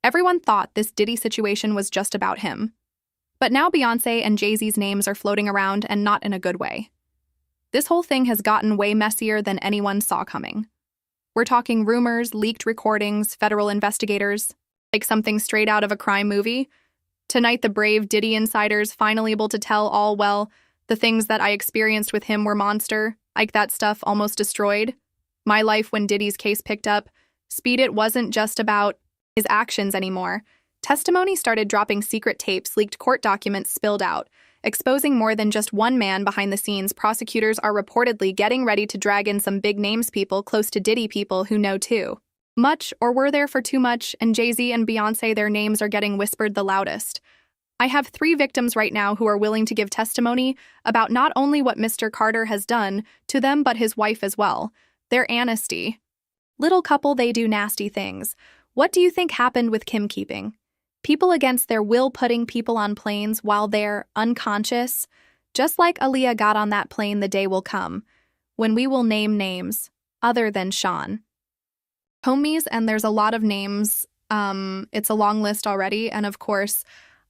Everyone thought this Diddy situation was just about him. But now Beyoncé and Jay-Z's names are floating around, and not in a good way. This whole thing has gotten way messier than anyone saw coming. We're talking rumors, leaked recordings, federal investigators, like something straight out of a crime movie. Tonight, the brave Diddy insiders finally able to tell all, well, the things that I experienced with him were monster, like that stuff almost destroyed. My life when Diddy's case picked up, Speed It wasn't just about his actions anymore. Testimony started dropping, secret tapes, leaked court documents spilled out, exposing more than just one man behind the scenes. Prosecutors are reportedly getting ready to drag in some big names, people close to Diddy, people who know too much or were there for too much, and Jay-Z and Beyoncé, their names are getting whispered the loudest. I have 3 victims right now who are willing to give testimony about not only what Mr. Carter has done to them but his wife as well. Their honesty. Little couple, they do nasty things. What do you think happened with Kim keeping people against their will, putting people on planes while they're unconscious? Just like Aaliyah got on that plane, the day will come when we will name names other than Sean Homies, and there's a lot of names. It's a long list already, and of course,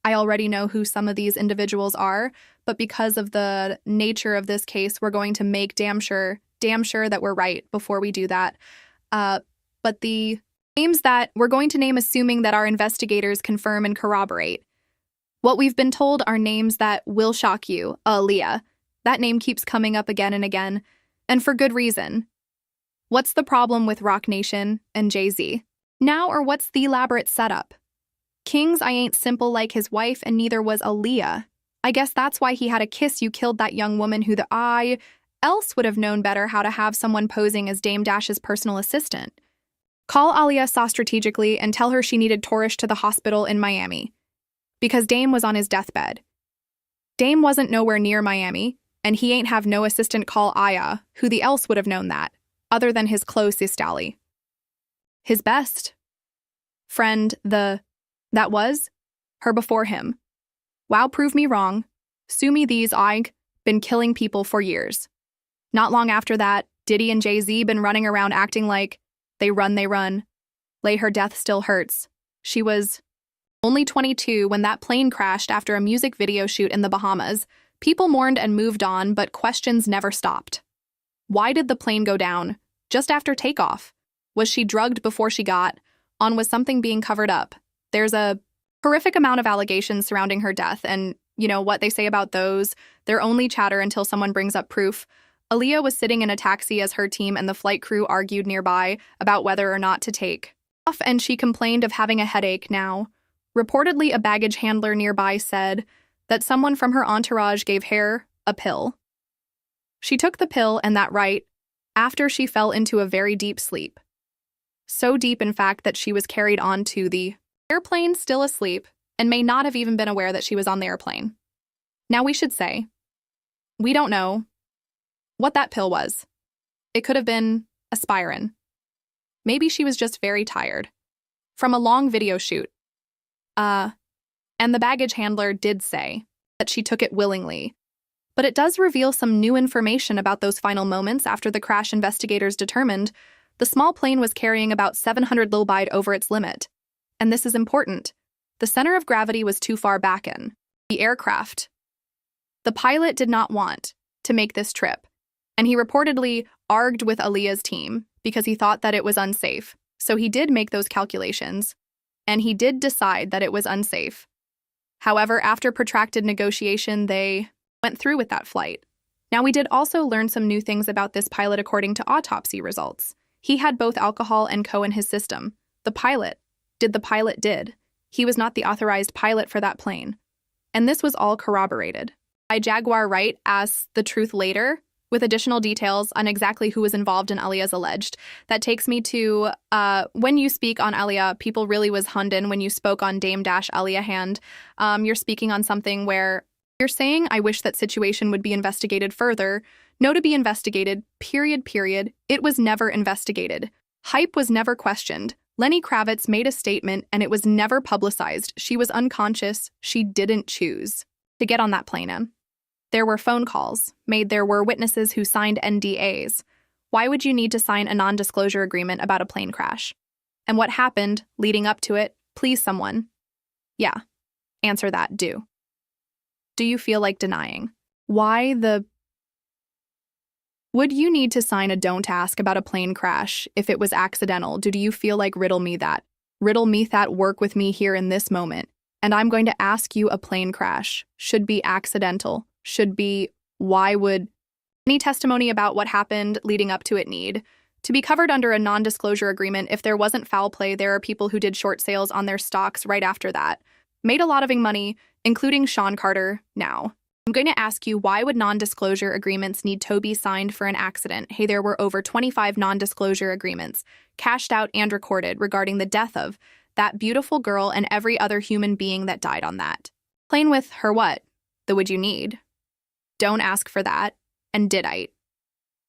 I already know who some of these individuals are, but because of the nature of this case, we're going to make damn sure that we're right before we do that. But the names that we're going to name, assuming that our investigators confirm and corroborate, what we've been told are names that will shock you. Aaliyah. That name keeps coming up again and again, and for good reason. What's the problem with Roc Nation and Jay-Z? Now, or what's the elaborate setup? Kings, I ain't simple like his wife, and neither was Aaliyah. I guess that's why he had a kiss. You killed that young woman who I else would have known better how to have someone posing as Dame Dash's personal assistant. Call Aaliyah saw strategically and tell her she needed Torish to the hospital in Miami, because Dame was on his deathbed. Dame wasn't nowhere near Miami, and he ain't have no assistant. Call Aya, who the else would have known that, other than his closest ally. His best friend, that was her before him. Wow, prove me wrong. Sue me, these I've been killing people for years. Not long after that, Diddy and Jay-Z been running around acting like they run. Lay her death still hurts. She was only 22 when that plane crashed after a music video shoot in the Bahamas. People mourned and moved on, but questions never stopped. Why did the plane go down just after takeoff? Was she drugged before she got on? Was something being covered up? There's a horrific amount of allegations surrounding her death, and you know what they say about those? They're only chatter until someone brings up proof. Aaliyah was sitting in a taxi as her team and the flight crew argued nearby about whether or not to take off, and she complained of having a headache now. Reportedly, a baggage handler nearby said that someone from her entourage gave her a pill. She took the pill, and that right after she fell into a very deep sleep. So deep, in fact, that she was carried onto the airplane still asleep and may not have even been aware that she was on the airplane. Now, we should say, we don't know what that pill was. It could have been aspirin. Maybe she was just very tired from a long video shoot. And the baggage handler did say that she took it willingly. But it does reveal some new information about those final moments after the crash. Investigators determined the small plane was carrying about 700 lbs over its limit. And this is important. The center of gravity was too far back in the aircraft. The pilot did not want to make this trip, and he reportedly argued with Aaliyah's team because he thought that it was unsafe. So he did make those calculations, and he did decide that it was unsafe. However, after protracted negotiation, they went through with that flight. Now, we did also learn some new things about this pilot according to autopsy results. He had both alcohol and coke in his system. The pilot did. He was not the authorized pilot for that plane. And this was all corroborated. Jaguar Wright asked the truth later with additional details on exactly who was involved in Aaliyah's alleged. That takes me to when you speak on Aaliyah, people really was Hunden when you spoke on Dame Dash Aaliyah Hand. You're speaking on something where you're saying, I wish that situation would be investigated further. No to be investigated, period. It was never investigated. Hype was never questioned. Lenny Kravitz made a statement and it was never publicized. She was unconscious. She didn't choose to get on that plane in. There were phone calls made. There were witnesses who signed NDAs. Why would you need to sign a non-disclosure agreement about a plane crash? And what happened leading up to it Please, someone. Yeah. Answer that, do. Do you feel like denying? Why the... Would you need to sign a don't ask about a plane crash if it was accidental? Do you feel like riddle me that? Riddle me that, work with me here in this moment. And I'm going to ask you, a plane crash should be accidental, should be, why would any testimony about what happened leading up to it need to be covered under a non-disclosure agreement? If there wasn't foul play, there are people who did short sales on their stocks right after that, made a lot of money, including Sean Carter. Now, I'm going to ask you, why would non-disclosure agreements need to be signed for an accident? Hey, there were over 25 non-disclosure agreements, cashed out and recorded, regarding the death of that beautiful girl and every other human being that died on that plane with her. What? The would you need? Don't ask for that. And did-ite.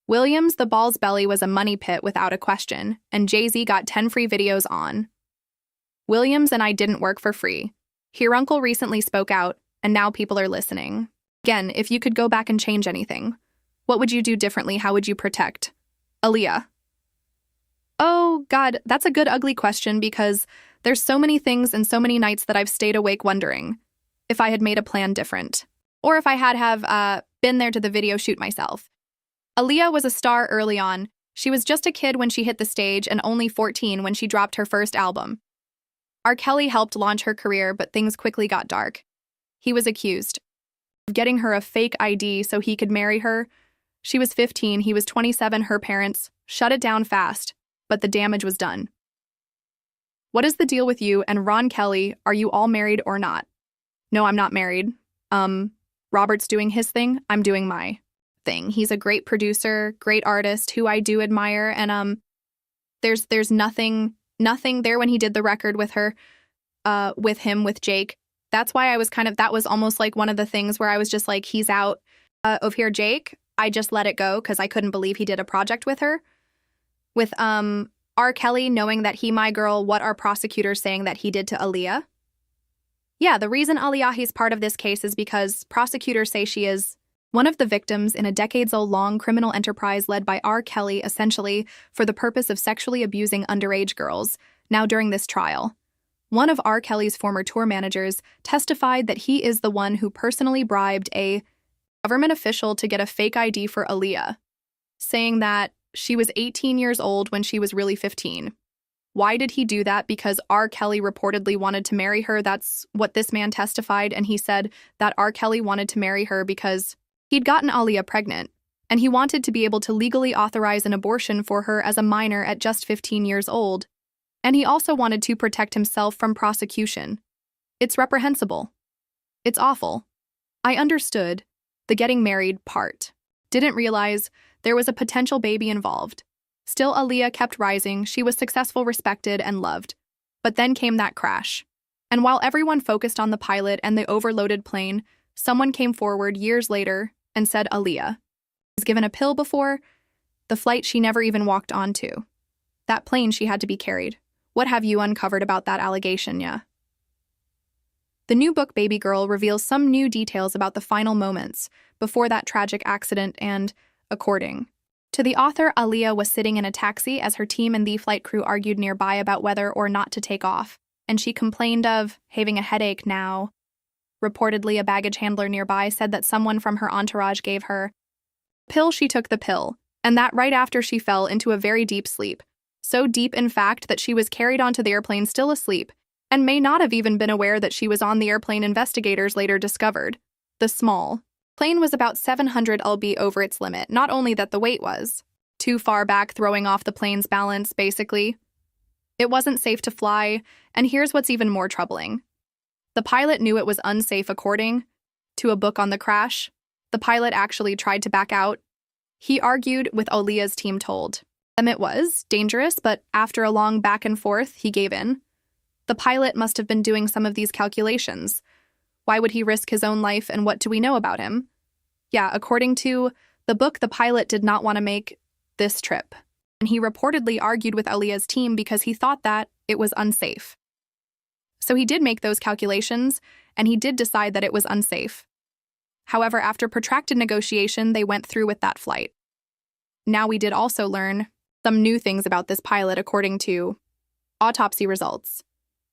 Williams, the ball's belly was a money pit without a question, and Jay-Z got 10 free videos on. Williams and I didn't work for free. Here Uncle recently spoke out, and now people are listening. Again, if you could go back and change anything, what would you do differently? How would you protect Aaliyah? Oh, God, that's a good ugly question, because there's so many things and so many nights that I've stayed awake wondering if I had made a plan different, or if I had been there to the video shoot myself. Aaliyah was a star early on. She was just a kid when she hit the stage and only 14 when she dropped her first album. R. Kelly helped launch her career, but things quickly got dark. He was accused of getting her a fake ID so he could marry her. She was 15, he was 27, her parents shut it down fast, but the damage was done. What is the deal with you and Ron Kelly? Are you all married or not? No, I'm not married. Robert's doing his thing, I'm doing my thing. He's a great producer, great artist who I do admire, and there's nothing there when he did the record with her, with Jake. That's why I was that was almost like one of the things where I was just like, he's out of here, Jake. I just let it go because I couldn't believe he did a project with her. With R. Kelly, knowing that he my girl, what are prosecutors saying that he did to Aaliyah? Yeah, the reason Aaliyah is part of this case is because prosecutors say she is one of the victims in a decades-long criminal enterprise led by R. Kelly, essentially for the purpose of sexually abusing underage girls. Now, during this trial, one of R. Kelly's former tour managers testified that he is the one who personally bribed a government official to get a fake ID for Aaliyah, saying that she was 18 years old when she was really 15. Why did he do that? Because R. Kelly reportedly wanted to marry her. That's what this man testified, and he said that R. Kelly wanted to marry her because he'd gotten Aaliyah pregnant, and he wanted to be able to legally authorize an abortion for her as a minor at just 15 years old. And he also wanted to protect himself from prosecution. It's reprehensible. It's awful. I understood the getting married part. Didn't realize there was a potential baby involved. Still, Aaliyah kept rising. She was successful, respected, and loved. But then came that crash. And while everyone focused on the pilot and the overloaded plane, someone came forward years later and said Aaliyah was given a pill before the flight she never even walked onto. That plane she had to be carried. What have you uncovered about that allegation, yeah? The new book, Baby Girl, reveals some new details about the final moments before that tragic accident and, according to the author, Aaliyah was sitting in a taxi as her team and the flight crew argued nearby about whether or not to take off, and she complained of having a headache now. Reportedly, a baggage handler nearby said that someone from her entourage gave her a pill. She took the pill, and that right after she fell into a very deep sleep. So deep, in fact, that she was carried onto the airplane still asleep, and may not have even been aware that she was on the airplane, investigators later discovered. The small plane was about 700 lb over its limit, not only that the weight was too far back, throwing off the plane's balance, basically. It wasn't safe to fly, and here's what's even more troubling. The pilot knew it was unsafe. According to a book on the crash, the pilot actually tried to back out. He argued with Aaliyah's team, told them it was dangerous, but after a long back and forth, he gave in. The pilot must have been doing some of these calculations. Why would he risk his own life, and what do we know about him? Yeah, according to the book, the pilot did not want to make this trip, and he reportedly argued with Aaliyah's team because he thought that it was unsafe. So he did make those calculations, and he did decide that it was unsafe. However, after protracted negotiation, they went through with that flight. Now we did also learn some new things about this pilot according to autopsy results.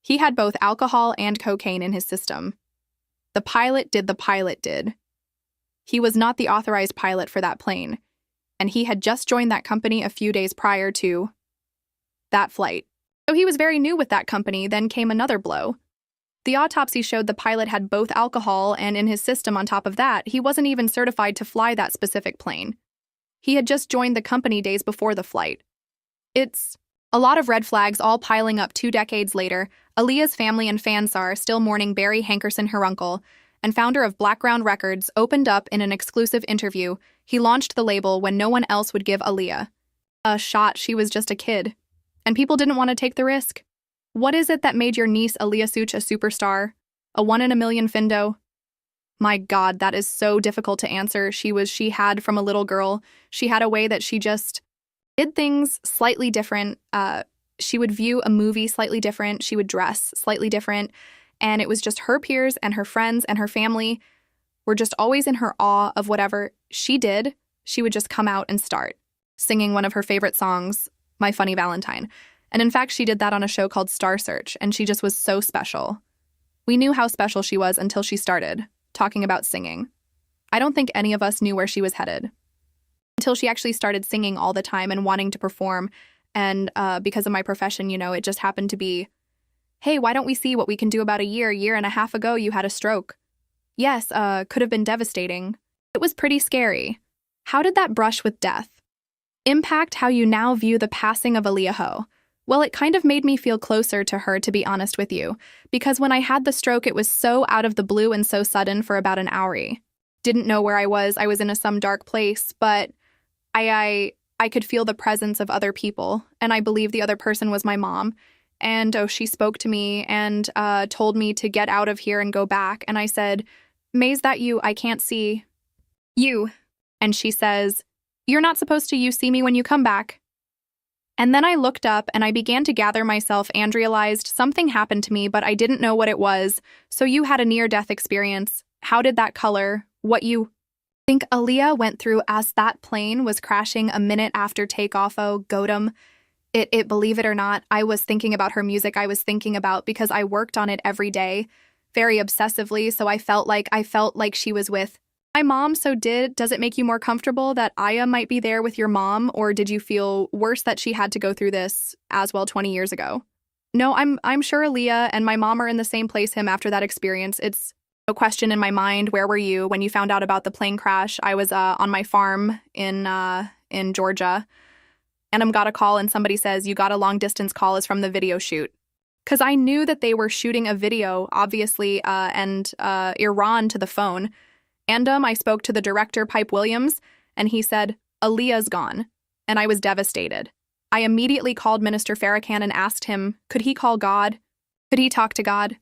He had both alcohol and cocaine in his system. The pilot did. He was not the authorized pilot for that plane, and he had just joined that company a few days prior to that flight. So he was very new with that company. Then came another blow. The autopsy showed the pilot had both alcohol and in his system. On top of that, he wasn't even certified to fly that specific plane. He had just joined the company days before the flight. It's a lot of red flags all piling up 2 decades later. Aaliyah's family and fans are still mourning Barry Hankerson, her uncle, and founder of Blackground Records, opened up in an exclusive interview. He launched the label when no one else would give Aaliyah a shot. She was just a kid, and people didn't want to take the risk. What is it that made your niece Aaliyah Such a superstar? A 1 in a million findo? My God, that is so difficult to answer. She had from a little girl. She had a way that she just did things slightly different. She would view a movie slightly different. She would dress slightly different. And it was just her peers and her friends and her family were just always in her awe of whatever she did. She would just come out and start singing one of her favorite songs, My Funny Valentine. And in fact, she did that on a show called Star Search, and she just was so special. We knew how special she was until she started talking about singing. I don't think any of us knew where she was headed until she actually started singing all the time and wanting to perform. And because of my profession, it just happened to be, hey, why don't we see what we can do about a year and a half ago you had a stroke. Yes, could have been devastating. It was pretty scary. How did that brush with death impact how you now view the passing of Aaliyah Ho? Well, it kind of made me feel closer to her, to be honest with you, because when I had the stroke, it was so out of the blue and so sudden for about an hour. Didn't know where I was in some dark place, but I could feel the presence of other people, and I believe the other person was my mom. And she spoke to me and told me to get out of here and go back. And I said, "May's that you? I can't see you." And she says, "You're not supposed to. You see me when you come back." And then I looked up and I began to gather myself and realized something happened to me, but I didn't know what it was. So you had a near-death experience. How did that color what you think Aaliyah went through as that plane was crashing a minute after takeoff? Oh, Godam. It, believe it or not, I was thinking about her music. I was thinking about, because I worked on it every day, very obsessively, so I felt like she was with my mom. So does it make you more comfortable that Aya might be there with your mom, or did you feel worse that she had to go through this as well 20 years ago? No, I'm sure Aaliyah and my mom are in the same place him after that experience. It's no question in my mind. Where were you when you found out about the plane crash? I was on my farm in Georgia, and I got a call and somebody says, "You got a long distance call, is from the video shoot." Because I knew that they were shooting a video, obviously, and Iran to the phone. And I spoke to the director, Pipe Williams, and he said, "Aaliyah's gone." And I was devastated. I immediately called Minister Farrakhan and asked him, could he call God? Could he talk to God?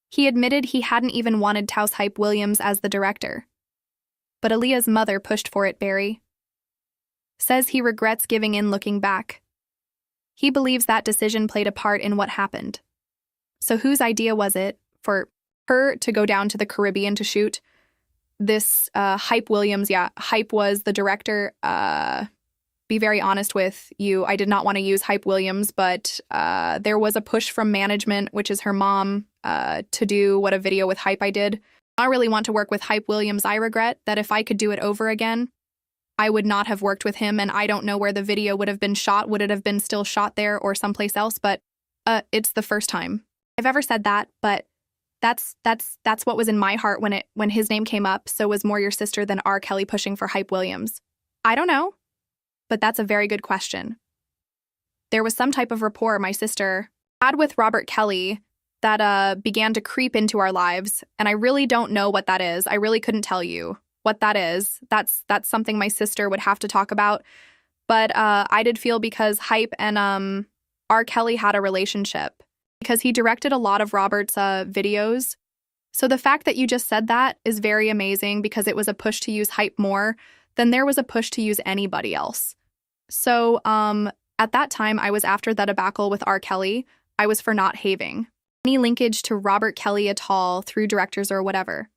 He admitted he hadn't even wanted Taus Hype Williams as the director. But Aaliyah's mother pushed for it, Barry. Says he regrets giving in looking back. He believes that decision played a part in what happened. So whose idea was it for her to go down to the Caribbean to shoot? This Hype Williams, Hype was the director. Be very honest with you, I did not want to use Hype Williams, but there was a push from management, which is her mom, to do what a video with Hype I did. I really want to work with Hype Williams. I regret that if I could do it over again, I would not have worked with him, and I don't know where the video would have been shot. Would it have been still shot there or someplace else? But it's the first time I've ever said that, but that's what was in my heart when his name came up. So was More Your Sister than R. Kelly pushing for Hype Williams? I don't know, but that's a very good question. There was some type of rapport my sister had with Robert Kelly that began to creep into our lives, and I really don't know what that is. I really couldn't tell you what that is. That's something my sister would have to talk about. But I did feel, because Hype and R. Kelly had a relationship, because he directed a lot of Robert's videos. So the fact that you just said that is very amazing, because it was a push to use Hype more than there was a push to use anybody else. So at that time, I was after that debacle with R. Kelly. I was for not having any linkage to Robert Kelly at all through directors or whatever.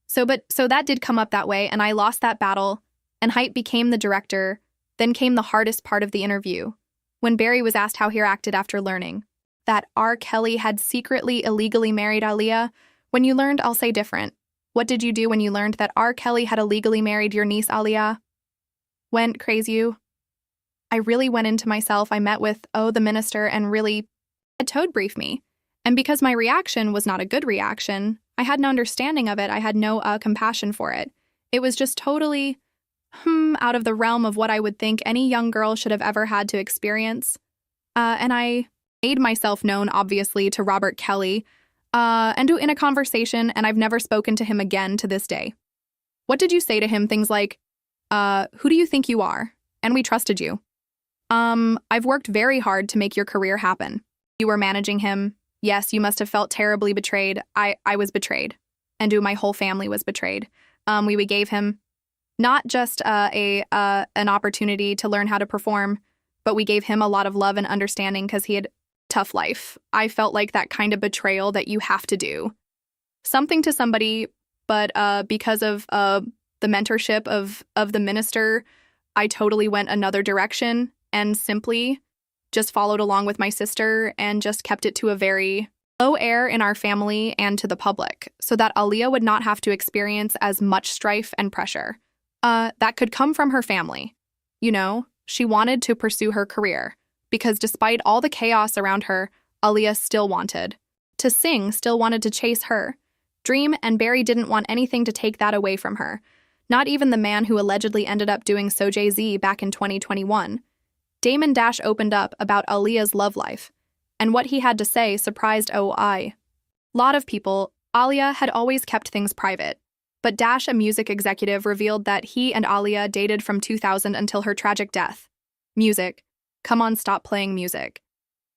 So that did come up that way, and I lost that battle, and Hype became the director. Then came the hardest part of the interview, when Barry was asked how he acted after learning that R. Kelly had secretly illegally married Aaliyah? When you learned, I'll say different. What did you do when you learned that R. Kelly had illegally married your niece Aaliyah? Went crazy you? I really went into myself. I met with, the minister and really had toad briefed me. And because my reaction was not a good reaction, I had no understanding of it. I had no compassion for it. It was just totally, out of the realm of what I would think any young girl should have ever had to experience. And I made myself known, obviously, to Robert Kelly, and in a conversation, and I've never spoken to him again to this day. What did you say to him? Things like, who do you think you are? And we trusted you. I've worked very hard to make your career happen. You were managing him. Yes, you must have felt terribly betrayed. I was betrayed. And my whole family was betrayed. We gave him not just an opportunity to learn how to perform, but we gave him a lot of love and understanding because he had a tough life. I felt like that kind of betrayal that you have to do something to somebody, but because of the mentorship of the minister, I totally went another direction and simply just followed along with my sister and just kept it to a very low air in our family and to the public so that Aaliyah would not have to experience as much strife and pressure that could come from her family. You know, she wanted to pursue her career because despite all the chaos around her, Aaliyah still wanted to sing, still wanted to chase her dream, and Barry didn't want anything to take that away from her. Not even the man who allegedly ended up doing so, Jay-Z, back in 2021. Damon Dash opened up about Aaliyah's love life, and what he had to say surprised a lot of people. Aaliyah had always kept things private, but Dash, a music executive, revealed that he and Aaliyah dated from 2000 until her tragic death. Music. Come on, stop playing music.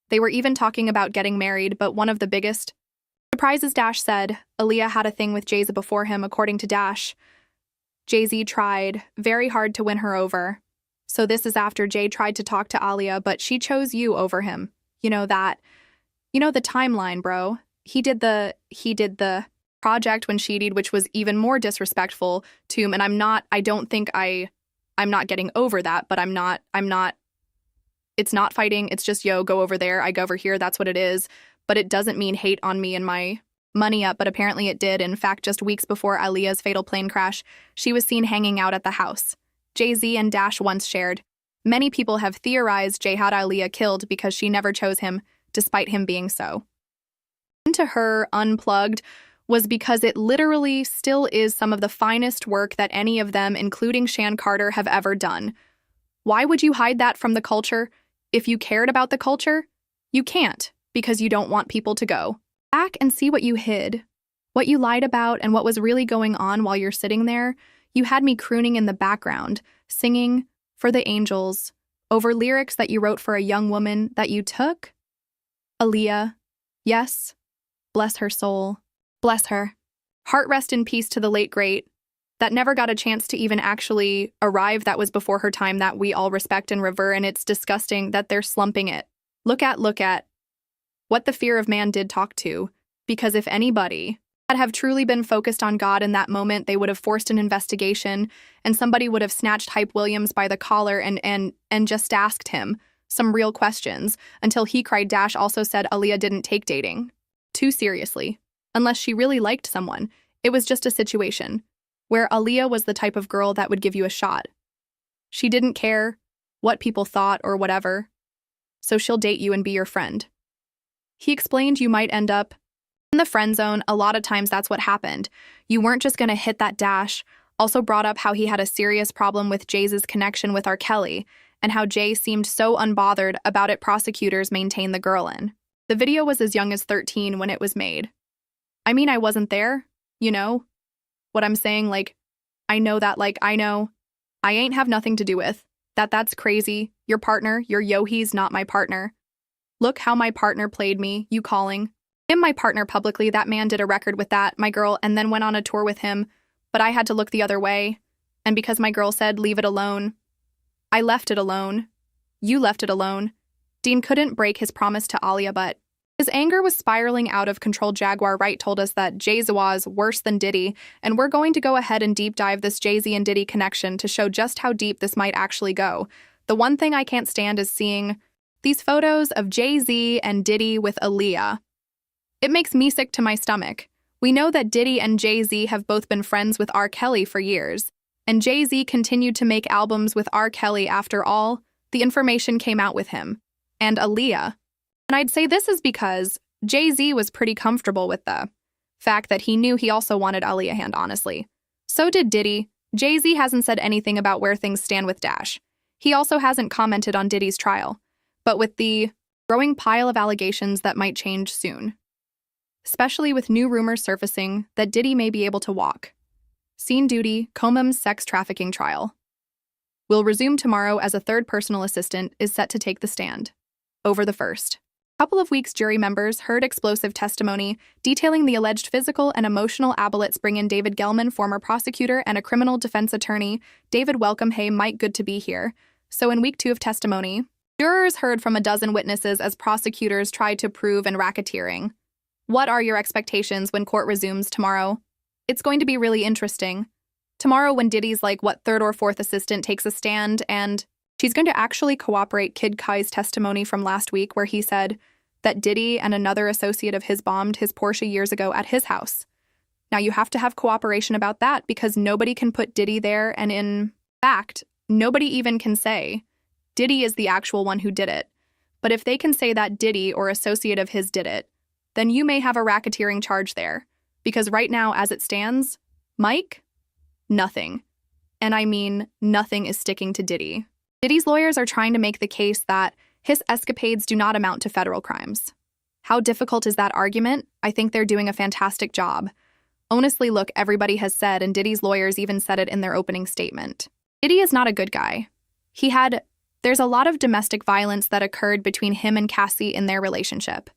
They were even talking about getting married, but one of the biggest surprises, Dash said, Aaliyah had a thing with Jay-Z before him, according to Dash. Jay-Z tried very hard to win her over. So this is after Jay tried to talk to Aaliyah, but she chose you over him. You know that. You know the timeline, bro. He did the project when she did, which was even more disrespectful to him. And I'm not getting over that, but I'm not, it's not fighting. It's just, go over there. I go over here. That's what it is. But it doesn't mean hate on me and my money up, but apparently it did. In fact, just weeks before Aaliyah's fatal plane crash, she was seen hanging out at the house. Jay-Z and Dash once shared. Many people have theorized Jay had Aaliyah killed because she never chose him, despite him being so. To her, Unplugged was because it literally still is some of the finest work that any of them, including Shan Carter, have ever done. Why would you hide that from the culture? If you cared about the culture, you can't, because you don't want people to go back and see what you hid, what you lied about, and what was really going on while you're sitting there. You had me crooning in the background, singing for the angels, over lyrics that you wrote for a young woman that you took. Aaliyah, yes, bless her soul, bless her. Heart rest in peace to the late great, that never got a chance to even actually arrive. That was before her time, that we all respect and revere, and it's disgusting that they're slumping it. Look at what the fear of man did talk to, because if anybody had have truly been focused on God in that moment, they would have forced an investigation, and somebody would have snatched Hype Williams by the collar and just asked him some real questions until he cried. Dash also said Aaliyah didn't take dating too seriously, unless she really liked someone. It was just a situation where Aaliyah was the type of girl that would give you a shot. She didn't care what people thought or whatever, so she'll date you and be your friend. He explained you might end up in the friend zone. A lot of times that's what happened. You weren't just going to hit that. Dash also brought up how he had a serious problem with Jay's connection with R. Kelly and how Jay seemed so unbothered about it. Prosecutors maintained the girl in the video was as young as 13 when it was made. I mean, I wasn't there, you know what I'm saying? I know that, I know I ain't have nothing to do with that. That's crazy. Your partner, he's not my partner. Look how my partner played me, you calling him my partner publicly. That man did a record with my girl, and then went on a tour with him, but I had to look the other way. And because my girl said, leave it alone, I left it alone. You left it alone. Dean couldn't break his promise to Aaliyah, but his anger was spiraling out of control. Jaguar Wright told us that Jay-Z was worse than Diddy, and we're going to go ahead and deep dive this Jay-Z and Diddy connection to show just how deep this might actually go. The one thing I can't stand is seeing These photos of Jay-Z and Diddy with Aaliyah. It makes me sick to my stomach. We know that Diddy and Jay-Z have both been friends with R. Kelly for years, and Jay-Z continued to make albums with R. Kelly after all the information came out with him, and Aaliyah. And I'd say this is because Jay-Z was pretty comfortable with the fact that he knew he also wanted Aaliyah hand, honestly. So did Diddy. Jay-Z hasn't said anything about where things stand with Dash. He also hasn't commented on Diddy's trial, but with the growing pile of allegations that might change soon, especially with new rumors surfacing that Diddy may be able to walk. Scene Duty, Comum's sex trafficking trial will resume tomorrow as a third personal assistant is set to take the stand. Over the first couple of weeks, jury members heard explosive testimony detailing the alleged physical and emotional ablates. Bring in David Gelman, former prosecutor and a criminal defense attorney. David, welcome. Hey, Mike, good to be here. So in week 2 of testimony, jurors heard from a dozen witnesses as prosecutors tried to prove and racketeering. What are your expectations when court resumes tomorrow? It's going to be really interesting. Tomorrow when Diddy's third or fourth assistant takes a stand, and she's going to actually cooperate Kid Kai's testimony from last week where he said that Diddy and another associate of his bombed his Porsche years ago at his house. Now you have to have cooperation about that because nobody can put Diddy there, and in fact, nobody even can say Diddy is the actual one who did it. But if they can say that Diddy or associate of his did it, then you may have a racketeering charge there. Because right now, as it stands, Mike, nothing. And I mean, nothing is sticking to Diddy. Diddy's lawyers are trying to make the case that his escapades do not amount to federal crimes. How difficult is that argument? I think they're doing a fantastic job. Honestly, look, everybody has said, and Diddy's lawyers even said it in their opening statement. Diddy is not a good guy. There's a lot of domestic violence that occurred between him and Cassie in their relationship.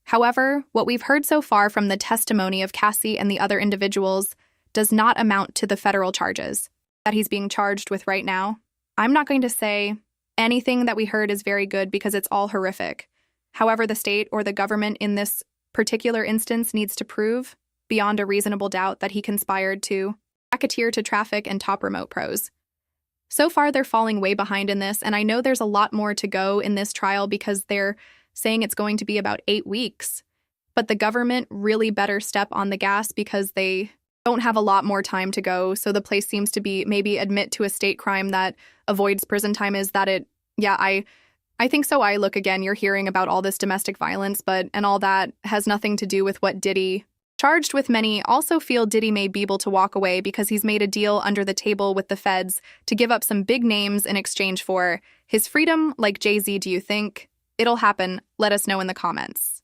However, what we've heard so far from the testimony of Cassie and the other individuals does not amount to the federal charges that he's being charged with right now. I'm not going to say anything that we heard is very good because it's all horrific. However, the state or the government in this particular instance needs to prove, beyond a reasonable doubt, that he conspired to racketeer to traffic and top remote pros. So far, they're falling way behind in this, and I know there's a lot more to go in this trial because they're saying it's going to be about 8 weeks. But the government really better step on the gas because they don't have a lot more time to go. So the place seems to be maybe admit to a state crime that avoids prison time. Is that it? Yeah, I think so. Look, again, you're hearing about all this domestic violence, and all that has nothing to do with what Diddy charged with. Many also feel Diddy may be able to walk away because he's made a deal under the table with the feds to give up some big names in exchange for his freedom, like Jay-Z. Do you think it'll happen? Let us know in the comments.